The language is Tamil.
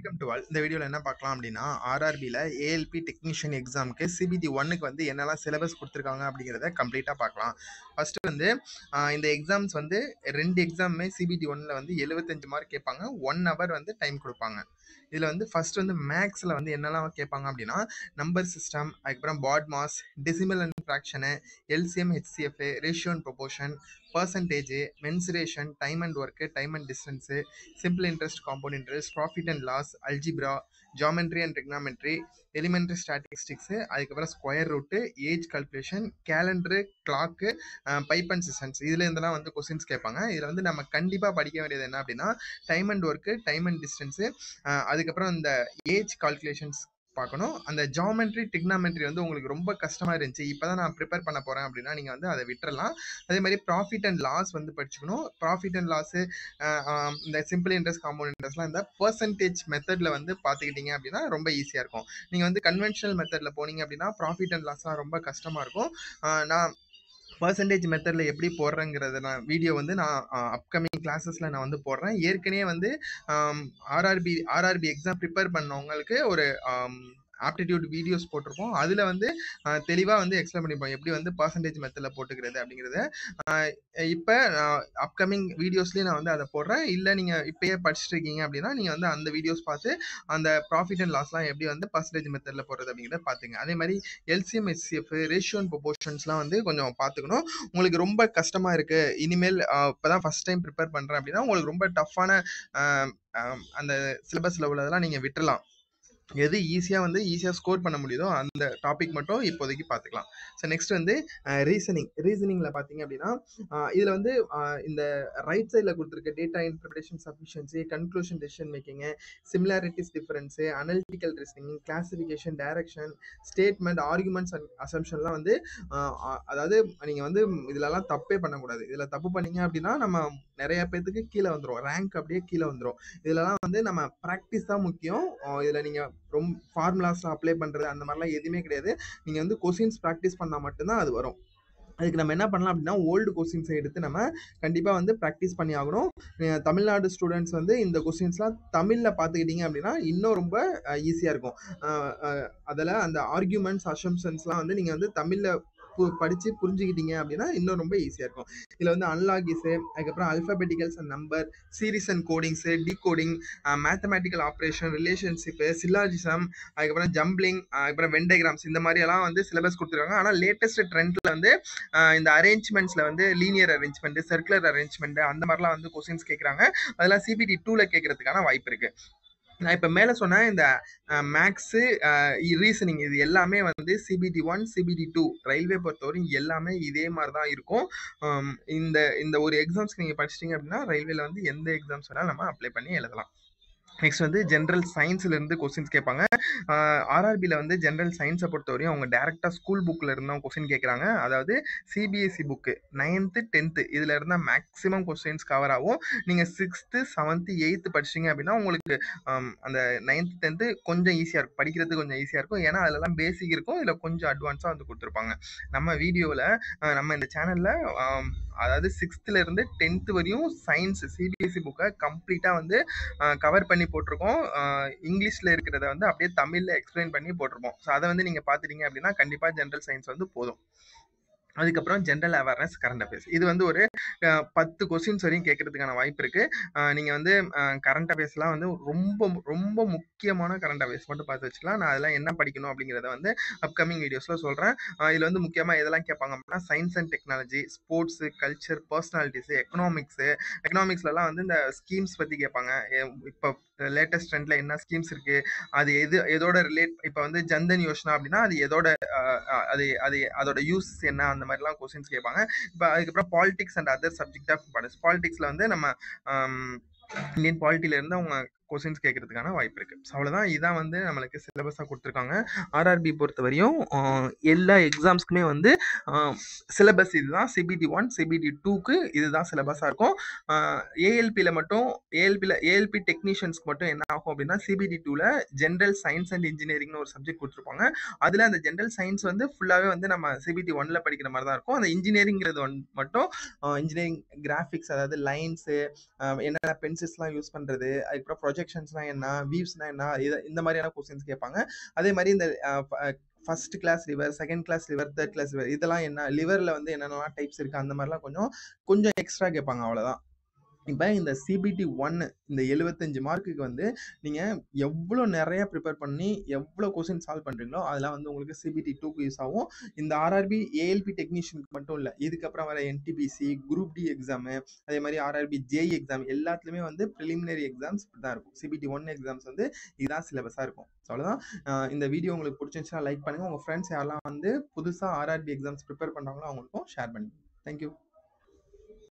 Welcome to all. இந்த வீடியோவில் என்ன பார்க்கலாம் அப்படின்னா ஆர்ஆர்பியில் ஏஎல்பி டெக்னீஷியன் எக்ஸாமுக்கு சிபிடி 1க்கு வந்து என்னெல்லாம் சிலபஸ் கொடுத்துருக்காங்க அப்படிங்கிறத கம்ப்ளீட்டாக பார்க்கலாம். ஃபஸ்ட்டு வந்து இந்த எக்ஸாம்ஸ் வந்து 2 எக்ஸாமுமே சிபிடி 1ல் வந்து 75 மார்க் கேட்பாங்க. 1 ஹவர் வந்து டைம் கொடுப்பாங்க. இதில் வந்து ஃபர்ஸ்ட் வந்து மேக்ஸில் வந்து என்னெல்லாம் கேட்பாங்க அப்படின்னா நம்பர் சிஸ்டம், அதுக்கப்புறம் BODMAS, decimal and fraction, LCM, HCF, ratio and proportion, percentage, mensuration, time and work, time and distance, simple interest, compound interest, profit and loss, algebra, geometry and trigonometry, elementary statistics, அதுக்கப்புறம் square root, age calculation, calendar, clock, pipe and cisterns, இதில் இருந்தெல்லாம் வந்து கொஸ்டின்ஸ் கேட்பாங்க. இதில் வந்து நம்ம கண்டிப்பாக படிக்க வேண்டியது என்ன அப்படின்னா time and work, time and distance, அதுக்கப்புறம் இந்த ஏஜ் கால்குலேஷன்ஸ் பார்க்கணும். அந்த ஜாமெட்ரி ட்ரிக்னாமெட்ரி வந்து உங்களுக்கு ரொம்ப கஷ்டமாக இருந்துச்சு, இப்போ தான் நான் ப்ரிப்பேர் பண்ண போகிறேன் அப்படின்னா நீங்கள் வந்து அதை விட்டுறலாம். அதே மாதிரி ப்ராஃபிட் அண்ட் லாஸ் வந்து படிச்சுக்கணும். ப்ராஃபிட் அண்ட் லாஸு, இந்த சிம்பிள் இன்ட்ரெஸ்ட், காம்பவுண்ட் இன்ட்ரெஸ்ட்லாம் இந்த பர்சன்டேஜ் மெத்தடில் வந்து பார்த்துக்கிட்டீங்க அப்படின்னா ரொம்ப ஈஸியாக இருக்கும். நீங்கள் வந்து கன்வென்ஷனல் மெத்தடில் போனீங்க அப்படின்னா ப்ராஃபிட் அண்ட் லாஸ்லாம் ரொம்ப கஷ்டமாக இருக்கும். நான் பர்சன்டேஜ் மெத்தடில் எப்படி போடுறேங்கிறத வீடியோ வந்து நான் அப்கமிங் கிளாஸஸில் நான் வந்து போடுறேன். ஏற்கனவே வந்து ஆர்ஆர்பி எக்ஸாம் ப்ரிப்பேர் பண்ணவங்களுக்கு ஒரு ஆப்டிடியூட் வீடியோஸ் போட்டிருப்போம். அதில் வந்து தெளிவாக வந்து எக்ஸ்பிளைன் பண்ணிப்போம் எப்படி வந்து பர்சன்டேஜ் மெத்தடில் போட்டுக்கிறது அப்படிங்கிறத. இப்போ அப்கமிங் வீடியோஸ்லேயும் நான் வந்து அதை போடுறேன். இல்லை நீங்கள் இப்போயே படிச்சுட்டு இருக்கீங்க அப்படின்னா நீங்கள் வந்து அந்த வீடியோஸ் பார்த்து அந்த ப்ராஃபிட் அண்ட் லாஸ்லாம் எப்படி வந்து பர்சன்டேஜ் மெத்தடில் போடுறது அப்படிங்கிறத பார்த்துங்க. அதே மாதிரி எல்சிஎம், ஹெச்சிஎஃப், ரேஷியோ அண்ட் ப்ரொபோர்ஷன்ஸ்லாம் வந்து கொஞ்சம் பார்த்துக்கணும். உங்களுக்கு ரொம்ப கஷ்டமாக இருக்குது, இனிமேல் இப்போ தான் ஃபஸ்ட் டைம் ப்ரிப்பேர் பண்ணுறேன் அப்படின்னா உங்களுக்கு ரொம்ப டஃப்பான அந்த சிலபஸில் உள்ளதெல்லாம் நீங்கள் விட்டுறலாம். எது ஈஸியாக ஸ்கோர் பண்ண முடியுதோ அந்த டாபிக் மட்டும் இப்போதைக்கு பார்த்துக்கலாம். ஸோ நெக்ஸ்ட் வந்து ரீசனிங்கில் பார்த்தீங்க அப்படின்னா இதில் வந்து இந்த ரைட் சைடில் கொடுத்துருக்க data interpretation, sufficiency, conclusion, decision making, similarities, difference, analytical reasoning, classification, direction, statement, arguments and அசம்ஷன்லாம் வந்து அதாவது நீங்கள் வந்து இதிலலாம் தப்பே பண்ணக்கூடாது. இதில் தப்பு பண்ணீங்க அப்படின்னா நம்ம நிறைய பேர்த்துக்கு கீழே வந்துடும், ரேங்க் அப்படியே கீழே வந்துடும். இதிலலாம் வந்து நம்ம ப்ராக்டிஸ் தான் முக்கியம். இதில் நீங்கள் ரொம்ப ஃபார்முலாஸ்லாம் அப்ளை பண்ணுறது அந்த மாதிரிலாம் எதுவுமே கிடையாது. நீங்கள் வந்து கொஸ்டின்ஸ் ப்ராக்டிஸ் பண்ணால் மட்டும்தான் அது வரும். அதுக்கு நம்ம என்ன பண்ணலாம் அப்படின்னா ஓல்டு கொஸ்டின்ஸை எடுத்து நம்ம கண்டிப்பாக வந்து ப்ராக்டிஸ் பண்ணி ஆகணும். தமிழ்நாடு ஸ்டூடெண்ட்ஸ் வந்து இந்த கொஸ்டின்ஸ்லாம் தமிழில் பார்த்துக்கிட்டீங்க அப்படின்னா இன்னும் ரொம்ப ஈஸியாக இருக்கும். அதில் அந்த ஆர்கியூமெண்ட்ஸ், அசம்ஷன்ஸ்லாம் வந்து நீங்கள் வந்து தமிழில் படித்து புரிஞ்சுக்கிட்டீங்க அப்படின்னா இன்னும் ரொம்ப ஈஸியாக இருக்கும். இதில் வந்து அன்லாகிஸு, அதுக்கப்புறம் alphabeticals and number, series and codings, decoding, mathematical operation, relationship, syllogism, அதுக்கப்புறம் ஜம்பிளிங், அதுக்கப்புறம் வென் டயக்ராம்ஸ், இந்த மாதிரியெல்லாம் வந்து சிலபஸ் கொடுத்துருக்காங்க. ஆனால் லேட்டஸ்ட் ட்ரெண்டில் வந்து இந்த அரேஞ்ச்மெண்ட்ஸில் வந்து லீனியர் அரேஞ்ச்மெண்ட்டு, சர்க்குலர் அரேஞ்ச்மெண்ட்டு அந்த மாதிரிலாம் வந்து கொஸ்டின்ஸ் கேட்குறாங்க. அதெல்லாம் சிபிடி 2ல் கேட்கறதுக்கான வாய்ப்பு இருக்குது. நான் இப்போ மேலே சொன்ன இந்த மேக்ஸு, ரீசனிங் இது எல்லாமே வந்து சிபிடி 1, சிபிடி 2 ரயில்வே பொறுத்தவரையும் எல்லாமே இதே மாதிரி தான் இருக்கும். இந்த ஒரு எக்ஸாம்ஸ்க்கு நீங்கள் படிச்சிட்டிங்க அப்படின்னா ரயில்வேல வந்து எந்த எக்ஸாம்ஸ் வேணாலும் நம்ம அப்ளை பண்ணி எழுதலாம். நெக்ஸ்ட் வந்து ஜென்ரல் சயின்ஸ்லேருந்து கொஸ்டின்ஸ் கேட்பாங்க. ஆர்ஆர்பியில் வந்து ஜென்ரல் சயின்ஸை பொறுத்தவரையும் அவங்க டேரெக்டாக ஸ்கூல் புக்கில் இருந்தால் கொஸ்டின் கேட்குறாங்க. அதாவது சிபிஎஸ்சி புக்கு 9th 10th இதில் இருந்தால் மேக்ஸிமம் கொஸ்டின்ஸ் கவர் ஆகும். நீங்கள் 6th 7th 8th படிச்சிங்க அப்படின்னா உங்களுக்கு அந்த 9th 10th கொஞ்சம் ஈஸியாக இருக்கும், படிக்கிறது கொஞ்சம் ஈஸியாக இருக்கும். ஏன்னா அதிலலாம் பேசிக் இருக்கும், இதில் கொஞ்சம் அட்வான்ஸாக வந்து கொடுத்துருப்பாங்க. நம்ம வீடியோவில் நம்ம இந்த சேனலில் அதாவது 6th-லேருந்து 10th வரையும் சயின்ஸ் சிபிஎஸ்சி புக்கை கம்ப்ளீட்டாக வந்து கவர் பண்ணி போட்டிருக்கோம். இங்கிலீஷில் இருக்கிறத வந்து அப்படியே தமிழில் எக்ஸ்பிளைன் பண்ணி போட்டிருப்போம். ஸோ அதை வந்து நீங்கள் பார்த்துட்டீங்க அப்படின்னா கண்டிப்பாக ஜென்ரல் சயின்ஸ் வந்து போதும். அதுக்கப்புறம் ஜென்ரல் அவேர்னஸ், கரண்ட் அஃபேர்ஸ், இது வந்து ஒரு 10 கொஸ்டின்ஸ் வரையும் கேட்கறதுக்கான வாய்ப்பு இருக்குது. நீங்கள் வந்து கரண்ட் அஃபேர்ஸ்லாம் வந்து ரொம்ப ரொம்ப முக்கியமான கரண்ட் அஃபேர்ஸ் மட்டும் பார்த்து வச்சுக்கலாம். நான் அதெல்லாம் என்ன படிக்கணும் அப்படிங்கிறத வந்து அப்கமிங் வீடியோஸில் சொல்கிறேன். இதில் வந்து முக்கியமாக எதெல்லாம் கேட்பாங்க அப்படின்னா science and technology, sports, culture, personalities, எக்கனாமிக்ஸ்லாம் வந்து இந்த ஸ்கீம்ஸ் பற்றி கேட்பாங்க. இப்போ லேட்டஸ்ட் ட்ரெண்டில் என்ன ஸ்கீம்ஸ் இருக்குது, அது எதோட ரிலேட், இப்போ வந்து ஜன்தன் யோஜனா அப்படின்னா அது எதோட அதோட யூஸ் என்ன, அந்த மாதிரிலாம் கொஸ்டின்ஸ் கேட்பாங்க. இப்போ அதுக்கப்புறம் politics and other subject of importance, பாலிடிக்ஸில் வந்து நம்ம இந்தியன் பாலிட்டியிலேருந்து அவங்க கொஸ்டின்ஸ் கேட்கறதுக்கான வாய்ப்பு இருக்குது. ஸோ அவ்வளோதான், இதான் வந்து நம்மளுக்கு சிலபஸாக கொடுத்துருக்காங்க. ஆர்ஆர்பி பொறுத்த வரையும் எல்லா எக்ஸாம்ஸ்க்குமே வந்து சிலபஸ் இதுதான். சிபிடி 1, சிபிடி 2க்கு இதுதான் சிலபஸாக இருக்கும். ஏஎல்பி டெக்னீஷியன்ஸ்க்கு மட்டும் என்ன ஆகும் அப்படின்னா சிபிடி 2ல் ஜென்ரல் சயின்ஸ் அண்ட் இன்ஜினியரிங்னு ஒரு சப்ஜெக்ட் கொடுத்துருப்பாங்க. அதில் அந்த ஜென்ரல் சயின்ஸ் வந்து ஃபுல்லாகவே வந்து நம்ம சிபிடி 1ல் படிக்கிற மாதிரி தான் இருக்கும். அந்த இன்ஜினியரிங்கிறது மட்டும் இன்ஜினியரிங் கிராஃபிக்ஸ், அதாவது லைன்ஸு, என்னென்ன பென்சில்ஸ்லாம் யூஸ் பண்ணுறது, அதுக்கப்புறம் ப்ரொஜெக்ட் ப்ரொஜெக்ஷன்ஸ்னா என்ன, வீவ்ஸ்னா என்ன, இந்த மாதிரியான கொஸ்டின்ஸ் கேட்பாங்க. அதே மாதிரி இந்த first class lever, second class lever, third class lever இதெல்லாம் என்ன, லிவர்ல வந்து என்னென்னலாம் டைப்ஸ் இருக்கு அந்த மாதிரிலாம் கொஞ்சம் கொஞ்சம் எக்ஸ்ட்ரா கேட்பாங்க, அவ்வளவுதான். இப்போ இந்த சிபிடி 1 இந்த 75 மார்க்குக்கு வந்து நீங்கள் எவ்வளோ நிறைய ப்ரிப்பேர் பண்ணி எவ்வளோ கொஸ்டின் சால்வ் பண்ணுறீங்களோ அதெல்லாம் வந்து உங்களுக்கு சிபிடி 2க்கு யூஸ் ஆகும். இந்த ஆர்ஆர்பி ஏஎல்பி டெக்னீஷியனுக்கு மட்டும் இல்லை, இதுக்கப்புறம் வர என்டிபிசி, குரூப் டி எக்ஸாமு, அதே மாதிரி ஆர்ஆர்பி ஜேஇ எக்ஸாம் எல்லாத்துலேயுமே வந்து ப்ரிலிமினரி எக்ஸாம்ஸ் இப்படி தான் இருக்கும். சிபிடி 1 எக்ஸாம்ஸ் வந்து இதுதான் சிலபஸாக இருக்கும். ஸோ அவ்வளோதான். இந்த வீடியோ உங்களுக்கு பிடிச்சிருந்துச்சுன்னா லைக் பண்ணுங்கள். உங்கள் ஃப்ரெண்ட்ஸ் யாரெல்லாம் வந்து புதுசாக ஆர்ஆர்பி எக்ஸாம்ஸ் ப்ரிப்பேர் பண்ணுறாங்களோ அவங்களுக்கும் ஷேர் பண்ணுங்கள். தேங்க்யூ.